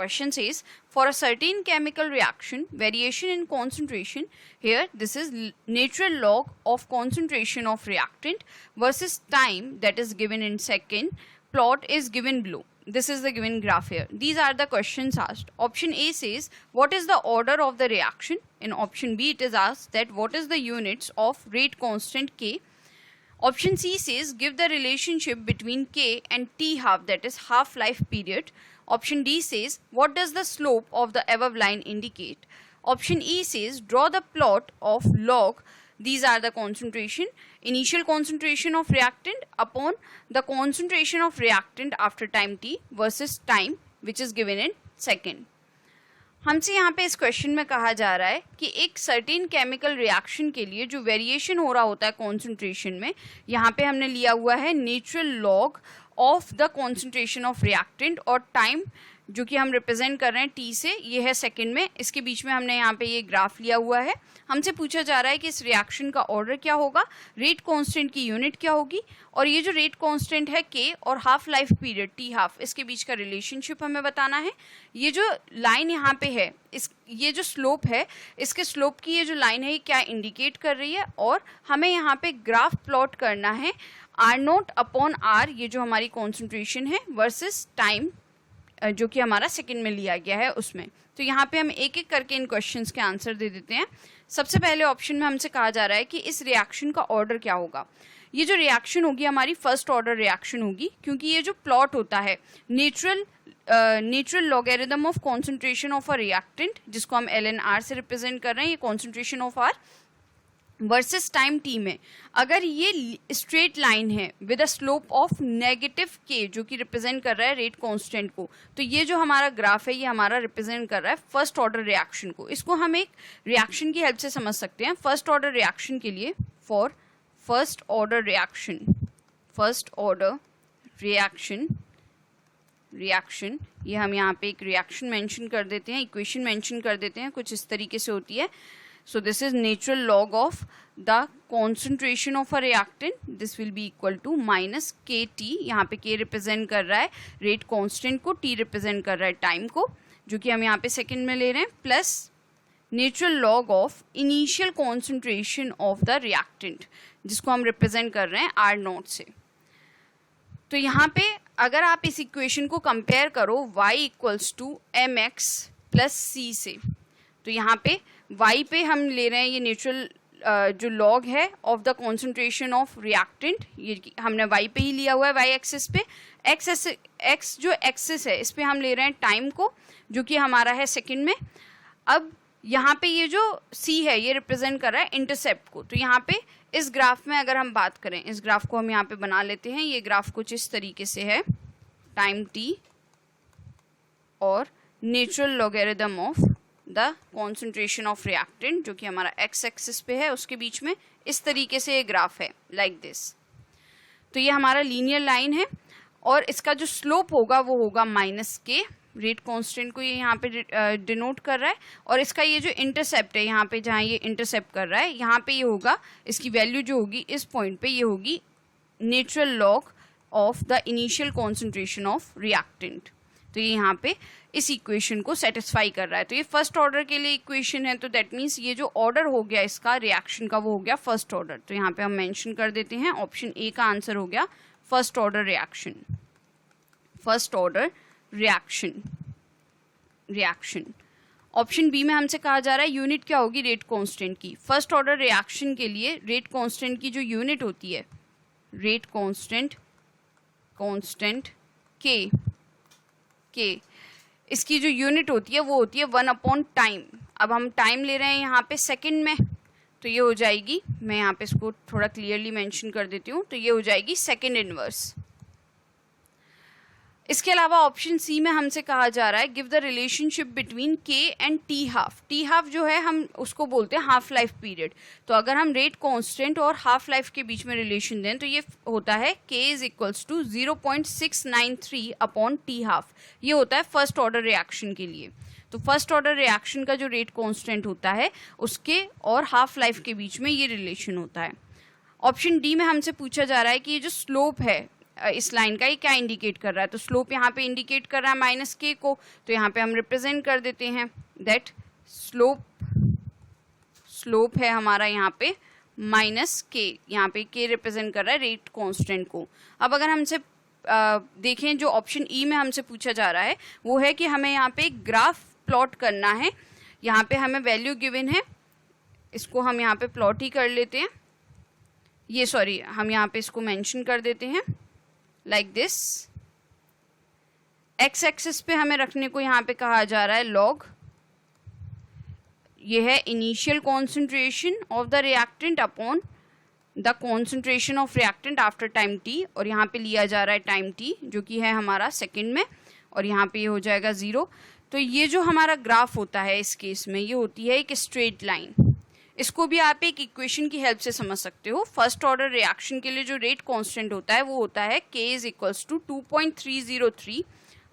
Question says, for a certain chemical reaction, variation in concentration, here this is natural log of concentration of reactant versus time, that is given in second, plot is given below. This is the given graph here. These are the questions asked. Option A says, what is the order of the reaction? In option B, it is asked that what is the units of rate constant K? Option C says, give the relationship between K and T half, that is half-life period. Option D says, what does the slope of the above line indicate? Option E says, draw the plot of log, these are the concentration, initial concentration of reactant upon the concentration of reactant after time t versus time which is given in second. हमसे यहाँ पे इस question में कहा जा रहा है कि एक सर्टेन केमिकल रिएक्शन के लिए जो वेरिएशन हो रहा होता है कॉन्सेंट्रेशन में, यहाँ पे हमने लिया हुआ है natural log of the concentration of reactant और टाइम जो कि हम रिप्रेजेंट कर रहे हैं टी से, ये है सेकंड में, इसके बीच में हमने यहाँ पे ये ग्राफ लिया हुआ है. हमसे पूछा जा रहा है कि इस रिएक्शन का ऑर्डर क्या होगा, रेट कांस्टेंट की यूनिट क्या होगी, और ये जो रेट कांस्टेंट है के और half life period T half, इसके बीच का रिलेशनशिप हमें बताना है. ये जो लाइन यहाँ पे है, ये जो स्लोप है, इसके स्लोप की ये जो लाइन है ये क्या इंडिकेट कर रही है, और हमें यहाँ पे ग्राफ प्लॉट करना है आर नोट अपॉन आर, ये जो हमारी कॉन्सेंट्रेशन है, वर्सेस टाइम जो कि हमारा सेकंड में लिया गया है उसमें. तो यहाँ पे हम एक एक करके इन क्वेश्चंस के आंसर दे देते हैं. सबसे पहले ऑप्शन में हमसे कहा जा रहा है कि इस रिएक्शन का ऑर्डर क्या होगा. ये जो रिएक्शन होगी हमारी फर्स्ट ऑर्डर रिएक्शन होगी, क्योंकि ये जो प्लॉट होता है natural logarithm of concentration of a reactant, जिसको हम LNR से रिप्रेजेंट कर रहे हैं, ये concentration of R versus time T में अगर ये स्ट्रेट लाइन है with a slope of negative के, जो कि रिप्रेजेंट कर रहा है रेट कांस्टेंट को, तो ये जो हमारा ग्राफ है ये हमारा रिप्रेजेंट कर रहा है फर्स्ट ऑर्डर रिएक्शन को. इसको हम एक रिएक्शन की हेल्प से समझ सकते हैं. फर्स्ट ऑर्डर रिएक्शन के लिए, फॉर फर्स्ट ऑर्डर रिएक्शन ये हम यहाँ पे एक रिएक्शन मेंशन कर देते हैं, इक्वेशन मेंशन कर देते हैं, कुछ इस तरीके से होती है. So this is natural log of the concentration of a reactant. This will be equal to minus KT. यहाँ पे K रिप्रेजेंट कर रहा है रेट कांस्टेंट को, T रिप्रेजेंट कर रहा है टाइम को, जो कि हम यहाँ पे सेकंड में ले रहे हैं, plus natural log of initial concentration of the reactant, जिसको हम रिप्रेजेंट कर रहे हैं R नॉट से. तो यहाँ पे अगर आप इस इक्वेशन को कंपेयर करो y equals to mx plus c से, तो यहाँ पे y पे हम ले रहे हैं ये नेचुरल जो लॉग है of the concentration of reactant, ये हमने y पे ही लिया हुआ है, y एक्सिस पे. x जो एक्सिस है इस पे हम ले रहे हैं टाइम को, जो कि हमारा है सेकंड में. अब यहाँ पे ये जो c है ये रिप्रेजेंट कर रहा है इंटरसेप्ट को. तो यहाँ पे इस ग्राफ में अगर हम बात करें, इस ग्राफ को हम यहाँ पे बना लेते हैं. ये ग्राफ कुछ इस तरीके से है, टाइम t और natural logarithm of the concentration of reactant, जो कि हमारा x एक्सिस पे है, उसके बीच में इस तरीके से ये ग्राफ है, लाइक दिस. तो ये हमारा लीनियर लाइन है और इसका जो स्लोप होगा वो होगा माइनस के, रेट कांस्टेंट को ये यहाँ पे डिनोट कर रहा है, और इसका ये जो इंटरसेप्ट है यहाँ पे, जहाँ ये इंटरसेप्ट कर रहा है, यहाँ पे ये होगा, इसकी वैल्यू जो होगी इस पॉइंट पे ये होगी natural log of the initial concentration of reactant. तो ये यहाँ पे इस इक्वेशन को सेटिस्फाई कर रहा है. तो ये फर्स्ट ऑर्डर के लिए इक्वेशन है, तो दैट मीन्स ये जो ऑर्डर हो गया इसका रिएक्शन का वो हो गया फर्स्ट ऑर्डर. तो यहाँ पे हम मेंशन कर देते हैं ऑप्शन ए का आंसर हो गया first order reaction. First order reaction. Option B में हमसे कहा जा रहा है यूनिट क्या होगी रेट कांस्टेंट की. फर्स्ट ऑर्डर रिएक्शन के लिए रेट कांस्टेंट की जो यूनिट होती है, रेट कांस्टेंट के, इसकी जो यूनिट होती है वो होती है 1 अपॉन टाइम. अब हम टाइम ले रहे हैं यहाँ पे सेकंड में, तो ये हो जाएगी, मैं यहाँ पे इसको थोड़ा क्लियरली मेंशन कर देती हूँ, तो ये हो जाएगी सेकंड इनवर्स. इसके अलावा ऑप्शन सी में हमसे कहा जा रहा है गिव द रिलेशनशिप बिटवीन के and T half. T half जो है हम उसको बोलते हैं हाफ लाइफ पीरियड. तो अगर हम रेट कांस्टेंट और हाफ लाइफ के बीच में रिलेशन दें तो ये होता है K is equals to 0.693 upon t half. ये होता है फर्स्ट ऑर्डर रिएक्शन के लिए. तो फर्स्ट ऑर्डर रिएक्शन का जो रेट कांस्टेंट होता है उसके और हाफ लाइफ के बीच में ये रिलेशन होता है. ऑप्शन डी में हमसे पूछा जा रहा है कि ये जो स्लोप है इस लाइन का ये क्या इंडिकेट कर रहा है, तो स्लोप यहाँ पे इंडिकेट कर रहा है माइनस के को, तो यहाँ पे हम रिप्रेजेंट कर देते हैं दैट स्लोप है हमारा यहाँ पे माइनस के, यहाँ पे के रिप्रेजेंट कर रहा है रेट कांस्टेंट को। अब अगर हमसे देखें जो ऑप्शन ई में हमसे पूछा जा रहा है वो है कि हमें यहाँ पे एक ग्राफ प्लॉट करना है। यहाँ पे हमें वैल्यू गिवन है, इसको हम यहाँ पे प्लॉट ही कर लेते हैं, ये सॉरी हम यहाँ पे इसको मेंशन कर देते हैं लाइक दिस। एक्स एक्सिस पे हमें रखने को यहाँ पे कहा जा रहा है लॉग, ये है initial concentration of the reactant upon the concentration of reactant after time T, और यहाँ पे लिया जा रहा है टाइम टी जो कि है हमारा सेकंड में, और यहाँ पे ये हो जाएगा 0। तो ये जो हमारा ग्राफ होता है इस केस में ये होती है एक स्ट्रेट लाइन। इसको भी आप एक इक्वेशन की हेल्प से समझ सकते हो। फर्स्ट ऑर्डर रिएक्शन के लिए जो रेट कांस्टेंट होता है वो होता है K is equals to 2.303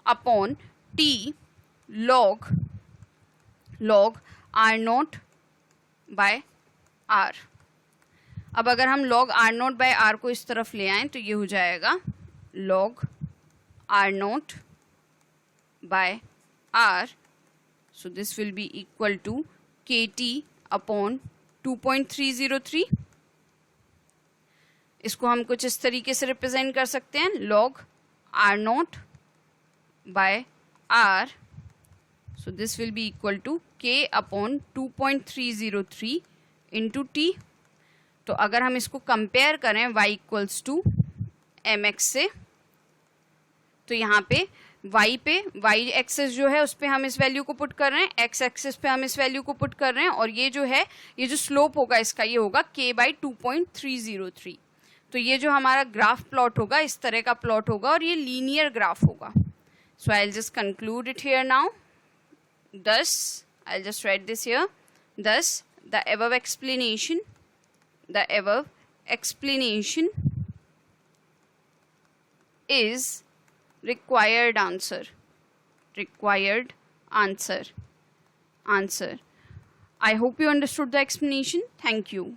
upon T log R0 by R। अब अगर हम log R0 बाय R को इस तरफ ले आएं तो ये हो जाएगा log R0 by R, so this will be equal to KT upon 2.303। इसको हम कुछ इस तरीके से रिप्रेजेंट कर सकते हैं log R0 by R, so this will be equal to K upon 2.303 into T। तो अगर हम इसको कंपेयर करें y इक्वल्स टू mx से, तो यहाँ पे y एक्सेस जो है उस पर हम इस वैल्यू को पुट कर रहे हैं, x एक्सेस पे हम इस वैल्यू को पुट कर रहे हैं, और ये जो है ये जो स्लोप होगा इसका ये होगा k बाई 2.303। तो ये जो हमारा ग्राफ प्लॉट होगा इस तरह का प्लॉट होगा और ये लीनियर ग्राफ होगा। So I will just conclude it here now. Thus, I'll just write this here. Thus, the above explanation is required answer. I hope you understood the explanation. Thank you.